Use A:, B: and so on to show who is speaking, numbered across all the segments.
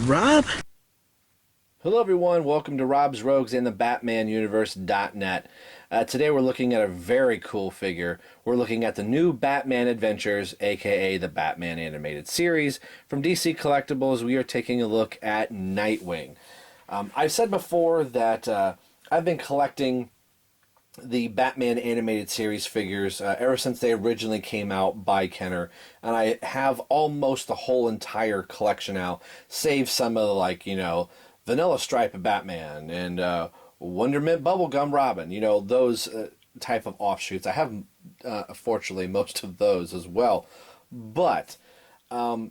A: Rob?
B: Hello everyone, welcome to Rob's Rogues in the Batman Universe.net. Today we're looking at a very cool figure. We're looking at the new Batman Adventures, aka the Batman Animated Series. From DC Collectibles, we are taking a look at Nightwing. I've said before that I've been collecting the Batman Animated Series figures ever since they originally came out by Kenner, and I have almost the whole entire collection now, save some of the, like, Vanilla Stripe Batman and Wondermint Bubblegum Robin, those type of offshoots. I have, fortunately, most of those as well. But I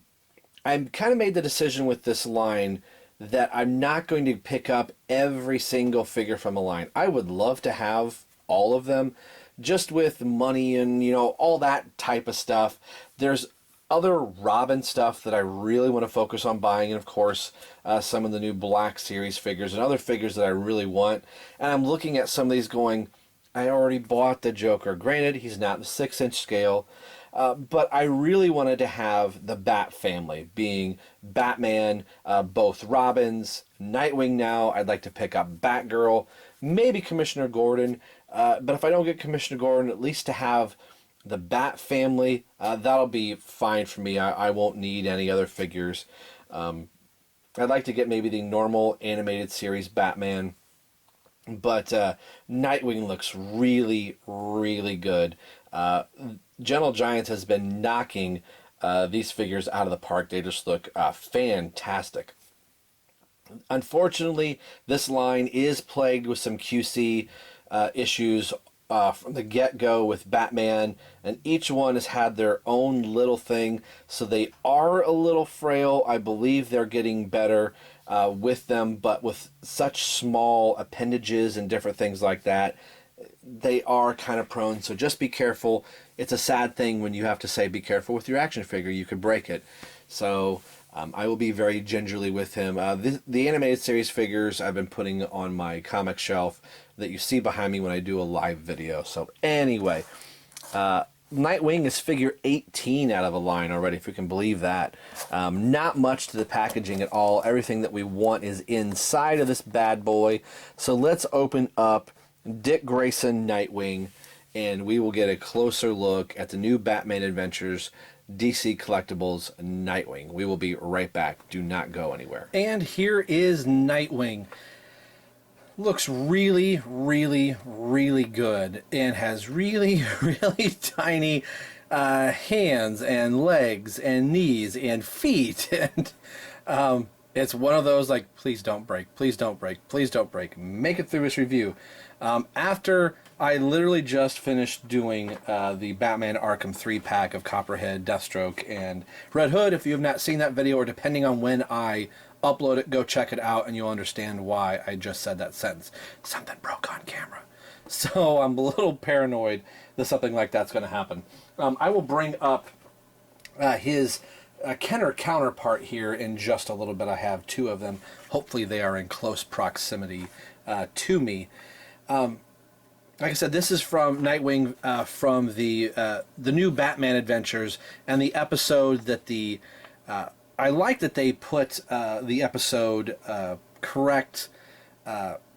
B: kind of made the decision with this line that I'm not going to pick up every single figure from a line. I would love to have all of them, just with money and, all that type of stuff. There's other Robin stuff that I really want to focus on buying, and of course some of the new Black Series figures and other figures that I really want. And I'm looking at some of these going, I already bought the Joker. Granted, he's not the 6-inch scale, but I really wanted to have the Bat family, being Batman, both Robins, Nightwing now. I'd like to pick up Batgirl, maybe Commissioner Gordon, but if I don't get Commissioner Gordon, at least to have the Bat family, that'll be fine for me. I won't need any other figures. I'd like to get maybe the normal animated series Batman, but Nightwing looks really, really good. Gentle Giants has been knocking these figures out of the park. They just look fantastic. Unfortunately, this line is plagued with some QC issues from the get-go with Batman, and each one has had their own little thing, so they are a little frail. I believe they're getting better with them, but with such small appendages and different things like that, they are kind of prone, so just be careful. It's a sad thing when you have to say be careful with your action figure. You could break it. So I will be very gingerly with him. The animated series figures I've been putting on my comic shelf that you see behind me when I do a live video. So anyway, Nightwing is figure 18 out of a line already, if you can believe that. Not much to the packaging at all. Everything that we want is inside of this bad boy. So let's open up Dick Grayson Nightwing, and we will get a closer look at the new Batman Adventures DC Collectibles Nightwing. We will be right back. Do not go anywhere. And here is Nightwing. Looks really, really, really good, and has really, really tiny hands and legs and knees and feet. And it's one of those, like, please don't break, please don't break, please don't break. Make it through this review. After I literally just finished doing the Batman Arkham 3-pack of Copperhead, Deathstroke, and Red Hood. If you have not seen that video, or depending on when I upload it, go check it out and you'll understand why I just said that sentence. Something broke on camera. So I'm a little paranoid that something like that's going to happen. I will bring up his Kenner counterpart here in just a little bit. I have two of them. Hopefully they are in close proximity to me. Like I said, this is from Nightwing, from the new Batman Adventures, and the episode that I like that they put the episode correct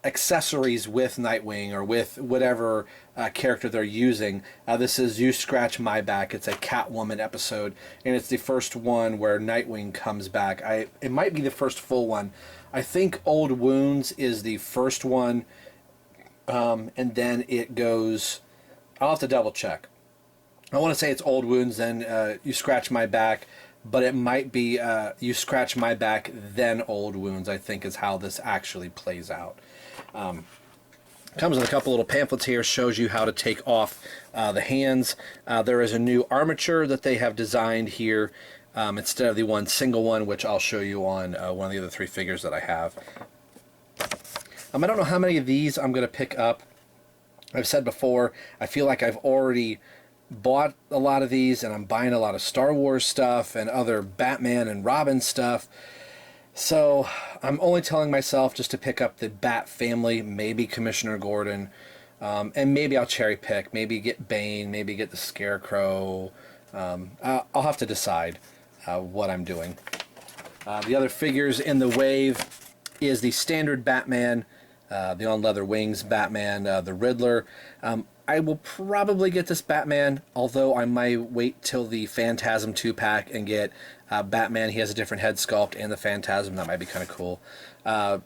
B: accessories with Nightwing, or with whatever character they're using. This is You Scratch My Back. It's a Catwoman episode, and it's the first one where Nightwing comes back. It might be the first full one. I think Old Wounds is the first one. And then it goes, I'll have to double check. I want to say it's Old Wounds, then You Scratch My Back, but it might be You Scratch My Back, then Old Wounds, I think is how this actually plays out. Comes with a couple little pamphlets here, shows you how to take off the hands. There is a new armature that they have designed here, instead of the one single one, which I'll show you on one of the other three figures that I have. I don't know how many of these I'm going to pick up. I've said before, I feel like I've already bought a lot of these, and I'm buying a lot of Star Wars stuff and other Batman and Robin stuff. So I'm only telling myself just to pick up the Bat family, maybe Commissioner Gordon, and maybe I'll cherry pick, maybe get Bane, maybe get the Scarecrow. I'll have to decide what I'm doing. The other figures in the wave is the standard Batman, the on leather wings Batman, the Riddler. I will probably get this Batman, although I might wait till the Phantasm 2-pack and get Batman. He has a different head sculpt, and the Phantasm. That might be kind of cool. The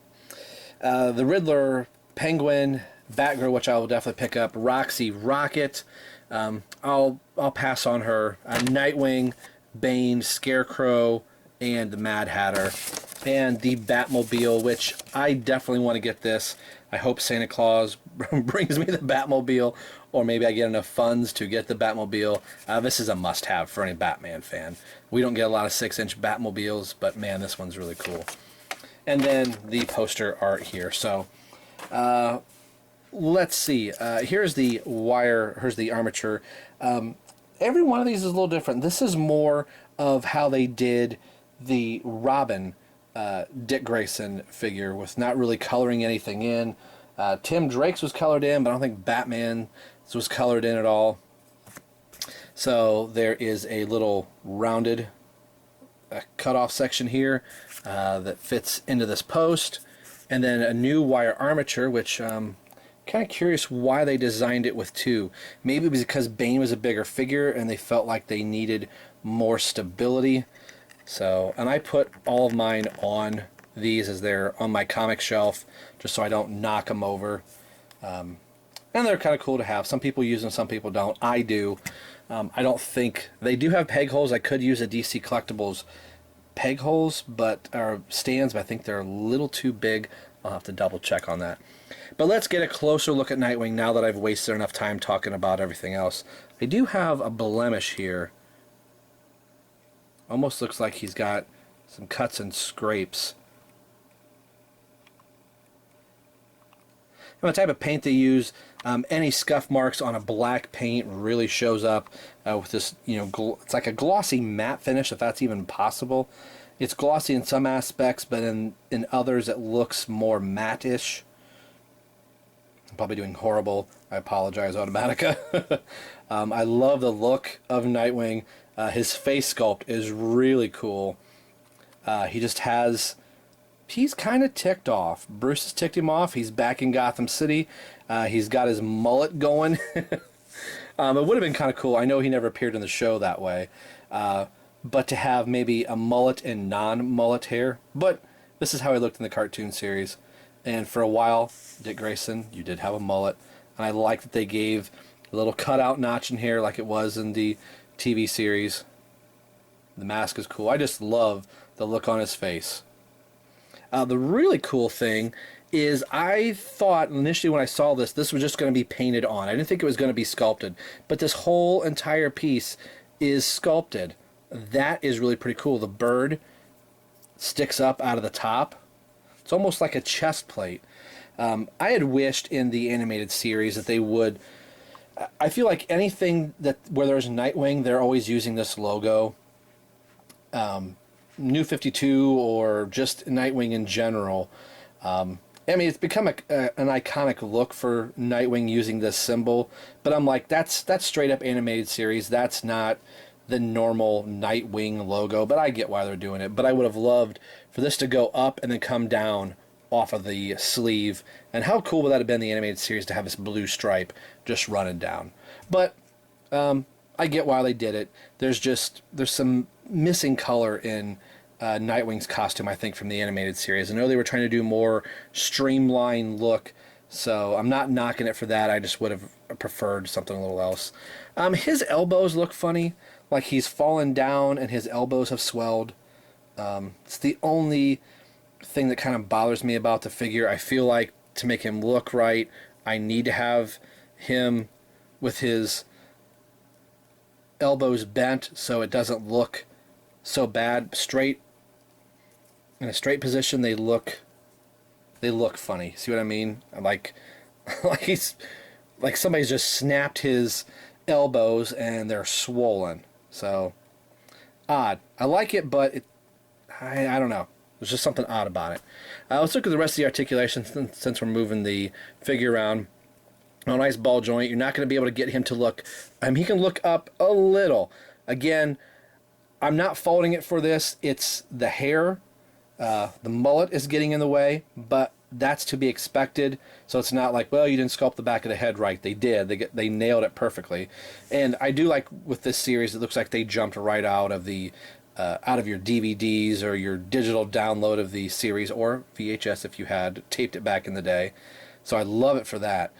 B: Riddler, Penguin, Batgirl, which I will definitely pick up. Roxy, Rocket. I'll pass on her. Nightwing, Bane, Scarecrow, and the Mad Hatter, and the Batmobile, which I definitely want to get this. I hope Santa Claus brings me the Batmobile, or maybe I get enough funds to get the Batmobile. This is a must-have for any Batman fan. We don't get a lot of 6-inch Batmobiles, but man, this one's really cool. And then the poster art here. So let's see. Here's the wire. Here's the armature. Every one of these is a little different. This is more of how they did the Robin Dick Grayson figure, with not really coloring anything in. Tim Drake's was colored in, but I don't think Batman's was colored in at all. So there is a little rounded cutoff section here that fits into this post, and then a new wire armature, which kind of curious why they designed it with two. Maybe it was because Bane was a bigger figure and they felt like they needed more stability. So, and I put all of mine on these as they're on my comic shelf, just so I don't knock them over. And they're kind of cool to have. Some people use them, some people don't. I do. I don't think they do have peg holes. I could use a DC Collectibles peg holes, or stands, but I think they're a little too big. I'll have to double check on that. But let's get a closer look at Nightwing now that I've wasted enough time talking about everything else. I do have a blemish here. Almost looks like he's got some cuts and scrapes. And the type of paint they use, any scuff marks on a black paint really shows up with this, it's like a glossy matte finish, if that's even possible. It's glossy in some aspects, but in others it looks more matte-ish. I'm probably doing horrible. I apologize, Automatica. I love the look of Nightwing. His face sculpt is really cool. He's kind of ticked off. Bruce has ticked him off. He's back in Gotham City. He's got his mullet going. It would have been kind of cool. I know he never appeared in the show that way. But to have maybe a mullet and non-mullet hair. But this is how he looked in the cartoon series. And for a while, Dick Grayson, you did have a mullet. And I like that they gave a little cutout notch in here like it was in the TV series. The mask is cool. I just love the look on his face. The really cool thing is I thought initially when I saw this was just going to be painted on. I didn't think it was going to be sculpted. But this whole entire piece is sculpted. That is really pretty cool. The bird sticks up out of the top. It's almost like a chest plate. I had wished in the animated series that they would... I feel like anything where there's Nightwing, they're always using this logo. New 52 or just Nightwing in general. I mean, it's become an iconic look for Nightwing using this symbol. But I'm like, that's straight up animated series. That's not the normal Nightwing logo. But I get why they're doing it. But I would have loved for this to go up and then come down off of the sleeve. And how cool would that have been in the animated series to have this blue stripe just running down? But I get why they did it. There's some missing color in Nightwing's costume, I think, from the animated series. I know they were trying to do more streamlined look, so I'm not knocking it for that. I just would have preferred something a little else. His elbows look funny, like he's fallen down and his elbows have swelled. It's the only thing that kind of bothers me about the figure. I feel like to make him look right, I need to have him with his elbows bent so it doesn't look so bad. Straight, in a straight position, they look funny. See what I mean? Like somebody's just snapped his elbows and they're swollen. So odd. I like it, but I don't know. There's just something odd about it. Let's look at the rest of the articulation since we're moving the figure around. A nice ball joint. You're not going to be able to get him to look. He can look up a little. Again, I'm not faulting it for this. It's the hair. The mullet is getting in the way, but that's to be expected. So it's not like, well, you didn't sculpt the back of the head right. They did. They nailed it perfectly. And I do like with this series, it looks like they jumped right out of the out of your DVDs or your digital download of the series, or VHS if you had taped it back in the day. So I love it for that.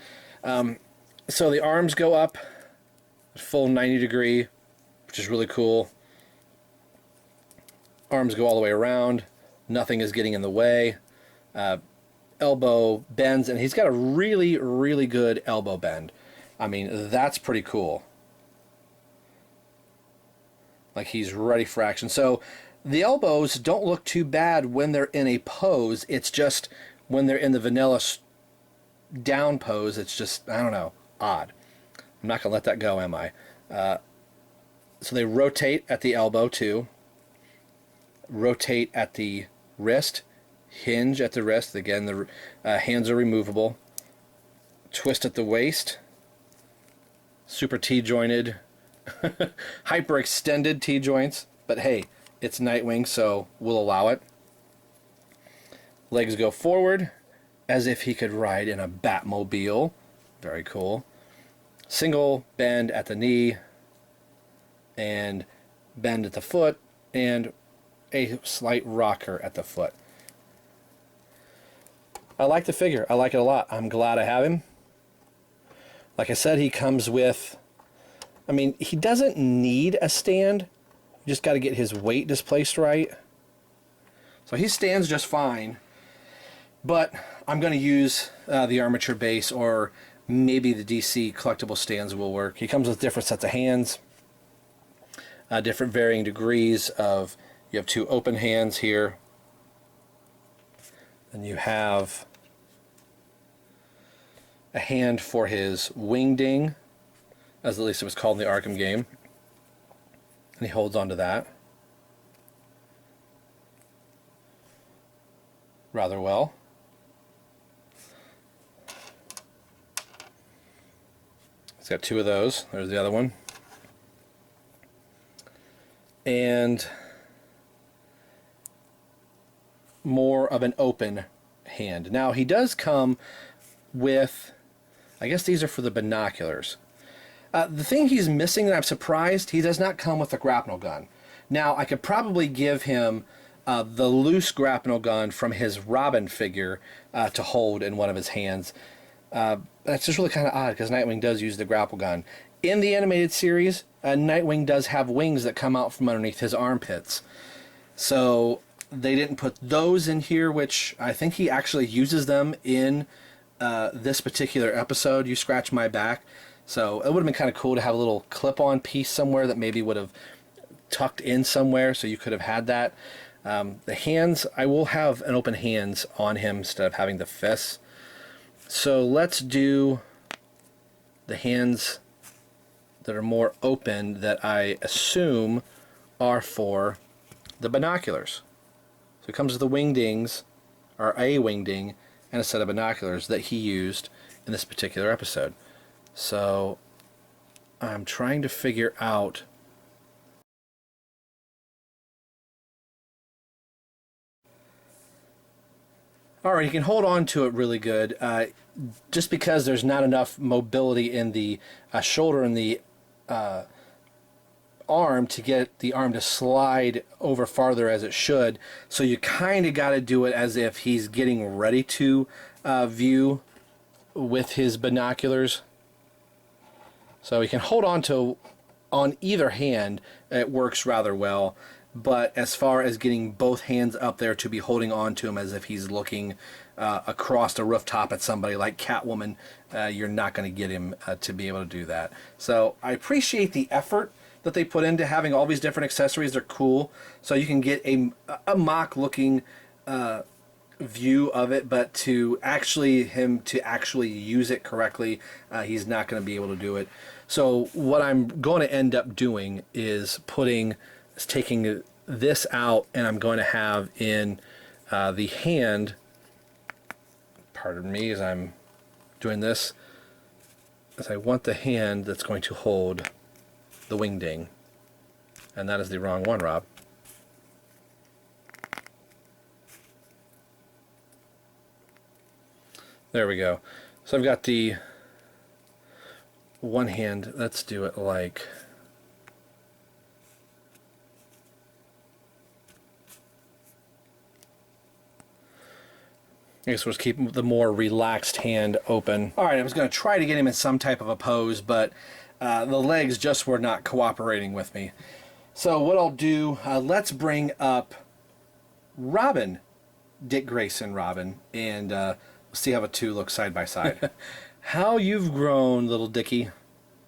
B: So the arms go up full 90 degree, which is really cool. Arms go all the way around. Nothing is getting in the way. Elbow bends, and he's got a really, really good elbow bend. I mean, that's pretty cool. Like he's ready for action. So the elbows don't look too bad when they're in a pose. It's just when they're in the vanilla down pose, it's just, I don't know, odd. I'm not going to let that go, am I? So they rotate at the elbow too. Rotate at the wrist. Hinge at the wrist. Again, the hands are removable. Twist at the waist. Super T-jointed. Hyper-extended T-joints. But hey, it's Nightwing, so we'll allow it. Legs go forward, as if he could ride in a Batmobile. Very cool. Single bend at the knee, and bend at the foot, and a slight rocker at the foot. I like the figure. I like it a lot. I'm glad I have him. Like I said, he comes with, I mean, he doesn't need a stand. You just got to get his weight displaced right. So he stands just fine. But I'm going to use the armature base, or maybe the DC collectible stands will work. He comes with different sets of hands, different varying degrees of, you have two open hands here, and you have a hand for his wingding, as at least it was called in the Arkham game, and he holds onto that rather well. It's got two of those. There's the other one. And more of an open hand. Now he does come with, I guess these are for the binoculars. The thing he's missing that I'm surprised, he does not come with a grapnel gun. Now I could probably give him the loose grapnel gun from his Robin figure to hold in one of his hands. That's just really kind of odd because Nightwing does use the grapple gun. In the animated series, Nightwing does have wings that come out from underneath his armpits. So they didn't put those in here, which I think he actually uses them in this particular episode, You Scratch My Back. So it would have been kind of cool to have a little clip-on piece somewhere that maybe would have tucked in somewhere, so you could have had that. The hands, I will have an open hands on him instead of having the fists. So let's do the hands that are more open, that I assume are for the binoculars. So it comes with the wingdings, or a wingding, and a set of binoculars that he used in this particular episode. So I'm trying to figure out Alright, you can hold on to it really good. Just because there's not enough mobility in the shoulder and the arm to get the arm to slide over farther as it should. So you kind of got to do it as if he's getting ready to view with his binoculars. So you can hold on to on either hand. It works rather well. But as far as getting both hands up there to be holding on to him as if he's looking across the rooftop at somebody like Catwoman, you're not going to get him to be able to do that. So I appreciate the effort that they put into having all these different accessories. They're cool. So you can get a mock-looking view of it, but to actually use it correctly, he's not going to be able to do it. So what I'm going to end up doing is taking this out, and I'm going to have in The hand, pardon me as I'm doing this, is I want the hand that's going to hold the wingding. And that is the wrong one, Rob. There we go. So I've got the one hand. Let's do it like... I guess we'll just keep the more relaxed hand open. All right, I was going to try to get him in some type of a pose, but the legs just were not cooperating with me. So what I'll do, let's bring up Robin, Dick Grayson Robin, and see how the two look side by side. How you've grown, little Dickie.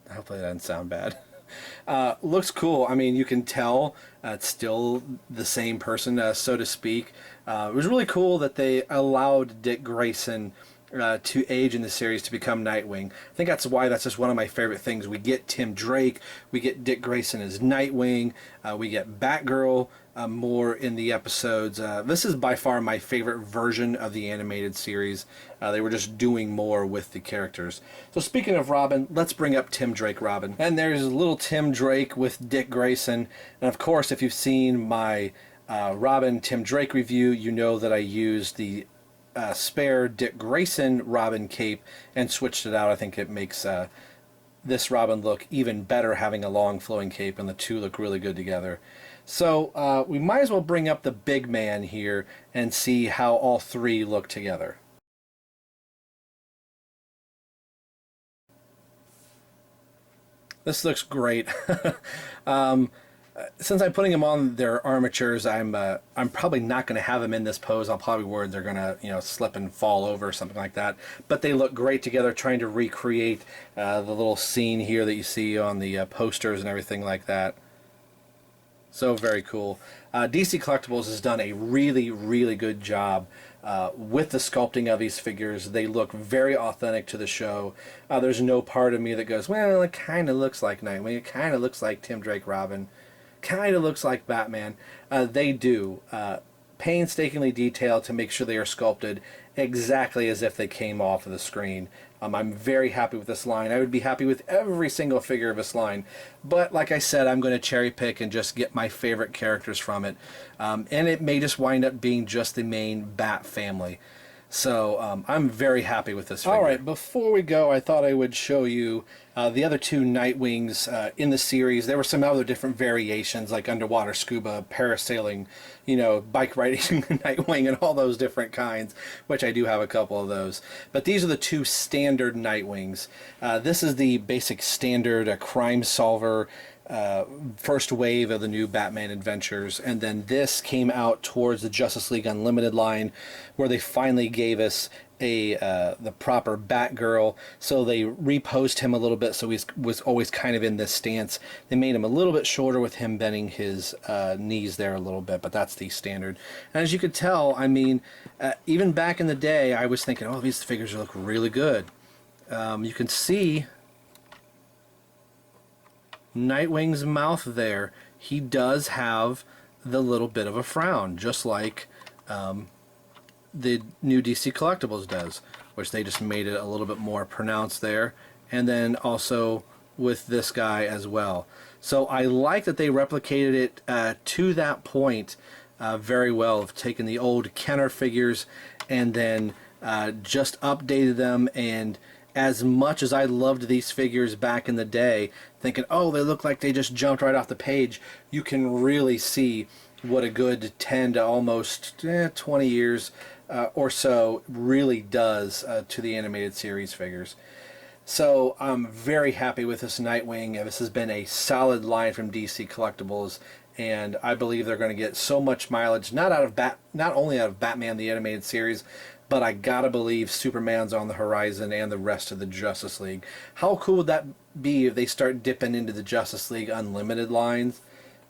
B: Hopefully that doesn't sound bad. Looks cool. I mean, you can tell it's still the same person, so to speak. It was really cool that they allowed Dick Grayson to age in the series to become Nightwing. I think that's why that's just one of my favorite things. We get Tim Drake, we get Dick Grayson as Nightwing, we get Batgirl more in the episodes. This is by far my favorite version of the animated series. They were just doing more with the characters. So speaking of Robin, let's bring up Tim Drake Robin. And there's little Tim Drake with Dick Grayson. And of course, if you've seen my Robin Tim Drake review, you know that I used the spare Dick Grayson Robin cape and switched it out. I think it makes this Robin look even better having a long flowing cape, and the two look really good together. So we might as well bring up the big man here and see how all three look together. This looks great. Since I'm putting them on their armatures, I'm probably not going to have them in this pose. I'll probably worry they're going to slip and fall over or something like that. But they look great together, trying to recreate the little scene here that you see on the posters and everything like that. So very cool. DC Collectibles has done a really, really good job with the sculpting of these figures. They look very authentic to the show. There's no part of me that goes, well, it kind of looks like Nightwing. It kind of looks like Tim Drake Robin. Kind of looks like Batman. They do. Painstakingly detailed to make sure they are sculpted exactly as if they came off of the screen. I'm very happy with this line. I would be happy with every single figure of this line. But like I said, I'm going to cherry pick and just get my favorite characters from it. And it may just wind up being just the main Bat family. So I'm very happy with this figure. All right, before we go, I thought I would show you the other two Nightwings in the series. There were some other different variations, like underwater scuba, parasailing, bike riding Nightwing, and all those different kinds, which I do have a couple of those. But these are the two standard Nightwings. This is the basic standard crime solver, first wave of the new Batman adventures, and then this came out towards the Justice League Unlimited line, where they finally gave us the proper Batgirl. So they reposed him a little bit, so he was always kind of in this stance. They made him a little bit shorter with him bending his knees there a little bit, but that's the standard. And as you could tell, I mean, even back in the day, I was thinking, oh, these figures look really good. You can see Nightwing's mouth there. He does have the little bit of a frown, just like the new DC Collectibles does, which they just made it a little bit more pronounced there, and then also with this guy as well. So I like that they replicated it to that point very well, of taking the old Kenner figures and then just updated them. And as much as I loved these figures back in the day, thinking, oh, they look like they just jumped right off the page, you can really see what a good 10 to almost 20 years or so really does to the animated series figures. So I'm very happy with this Nightwing. This has been a solid line from DC Collectibles, and I believe they're going to get so much mileage, not only out of Batman the Animated Series, but I gotta believe Superman's on the horizon and the rest of the Justice League. How cool would that be if they start dipping into the Justice League Unlimited lines?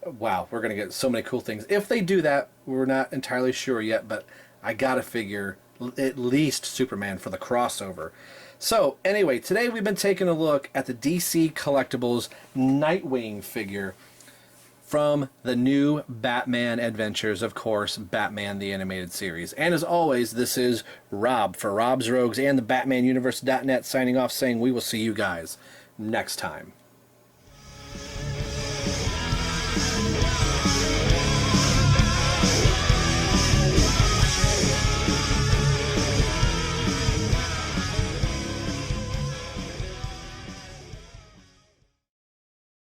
B: Wow, we're gonna get so many cool things. If they do that, we're not entirely sure yet, but I gotta figure at least Superman for the crossover. So anyway, today we've been taking a look at the DC Collectibles Nightwing figure. from the new Batman adventures, of course, Batman the Animated Series. And as always, this is Rob for Rob's Rogues and the BatmanUniverse.net signing off, saying we will see you guys next time.